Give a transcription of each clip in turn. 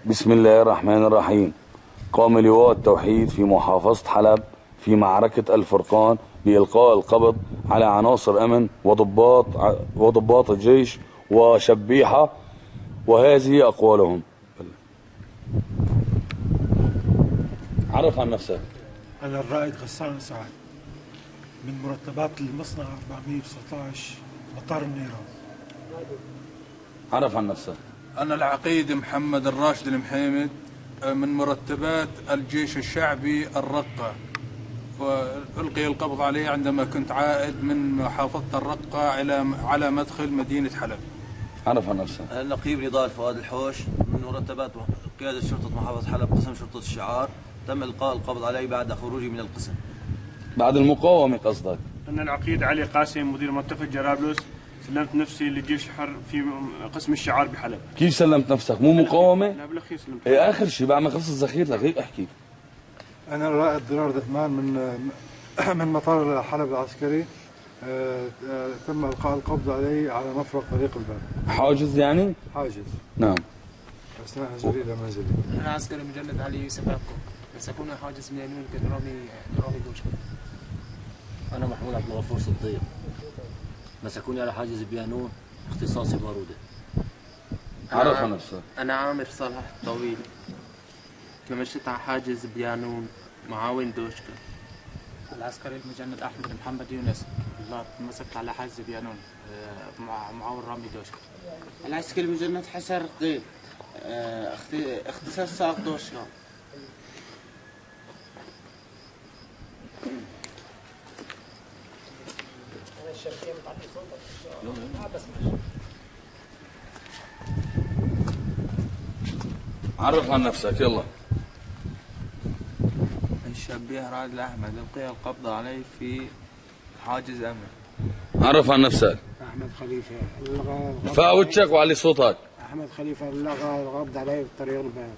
بسم الله الرحمن الرحيم. قام لواء التوحيد في محافظة حلب في معركة الفرقان بإلقاء القبض على عناصر أمن وضباط الجيش وشبيحة، وهذه أقوالهم. عرف عن نفسك. أنا الرائد غسان سعد من مرتبات المصنع 419 مطار النيران. عرف عن نفسك. أنا العقيد محمد الراشد المحيمد من مرتبات الجيش الشعبي الرقة، وألقي القبض عليه عندما كنت عائد من محافظة الرقة على مدخل مدينة حلب. عرف عن نفسك. النقيب نضال فؤاد الحوش من مرتبات قيادة شرطة محافظة حلب قسم شرطة الشعار. تم إلقاء القبض علي بعد خروجي من القسم. بعد المقاومة قصدك؟ أنا العقيد علي قاسم مدير منطقة جرابلس، سلمت نفسي للجيش الحر في قسم الشعار بحلب. كيف سلمت نفسك؟ مو مقاومة؟ لا بالأخير سلمت. إيه آخر شيء بعد ما خلصت ذخيرتك هيك احكي. أنا الرائد ضرار دثمان من مطار حلب العسكري. تم إلقاء القبض علي على مفرق طريق الباب. حاجز يعني؟ حاجز. نعم. أثناء نزولي إلى منزلي. أنا عسكري مجند علي يوسف أبكو، بس أكون حاجز من يمين كدرامي دوشك. أنا محمود عبد الغفور صديق، مسكوني على حاجز بيانون، اختصاصي بارودة. عرف نفسك. أنا عامر صالح طويل، كمشيت على حاجز بيانون معاون دوشكا. العسكري المجند أحمد محمد يونس، الله مسكت على حاجز بيانون مع معاون رامي دوشكا. العسكري المجند حسن رقيب، اختصاص ساق دوشكا. عرف عن نفسك يلا. الشبيه رائد أحمد، ألقي القبض علي في حاجز أمن. عرف عن نفسك. أحمد خليفة. ارفع وجهك وعلي صوتك. أحمد خليفة لغى القبض علي بطريق الباب.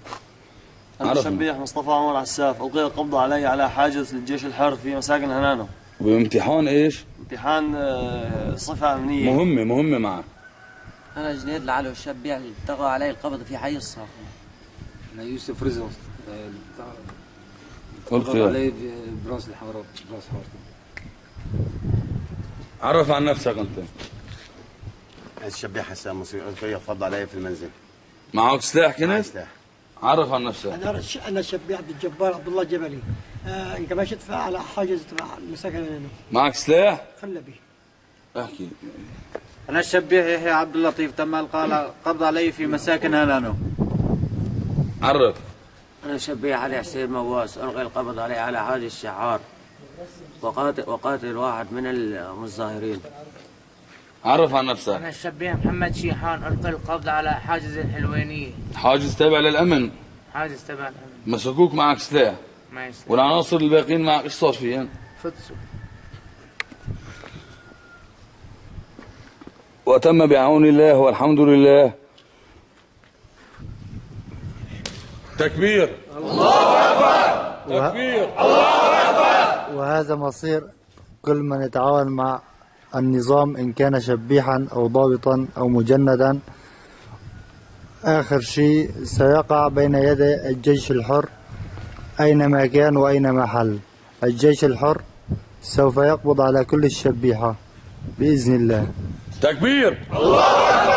أنا الشبيح مصطفى عمر عساف، ألقي القبض علي على حاجز للجيش الحر في مساكن هنانو. بامتحان ايش؟ امتحان صفة أمنية مهمة معك. أنا جنيد العلو الشبيح، التقى علي القبض في حي الصاخة. أنا يوسف رزق، ألقي علي براس الحمراء، براس حارة. عرف عن نفسك أنت. الشبيح حسام مصري، ألقي القبض علي في المنزل. معك سلاح كنت؟ معي سلاح. عرف عن نفسك. أنا الشبيح عبد الجبار عبد الله الجبلي، انكمشت على حاجز تبع المساكن هنا. معك سلاح؟ خلبي. احكي. أنا الشبيح يحيى عبد اللطيف، تم إلقاء القبض علي في مساكن هنانو. عرف. أنا الشبيح علي حسين مواس، ألقي القبض علي على حاجز الشعار وقاتل واحد من المتظاهرين. عرف عن نفسك. أنا الشبيح محمد شيحان، ألقي القبض على حاجز الحلوينية. حاجز تابع للأمن. حاجز تابع للأمن. مسكوك معك سلاح. معي سلاح. والعناصر الباقيين معك ايش صار فيهم؟ فتشوا. وتم بعون الله والحمد لله. تكبير. الله أكبر. تكبير. الله أكبر. وهذا مصير كل من يتعاون مع النظام، إن كان شبيحا أو ضابطا أو مجندا. آخر شيء سيقع بين يدي الجيش الحر أينما كان وأينما حل. الجيش الحر سوف يقبض على كل الشبيحة بإذن الله. تكبير. الله أكبر.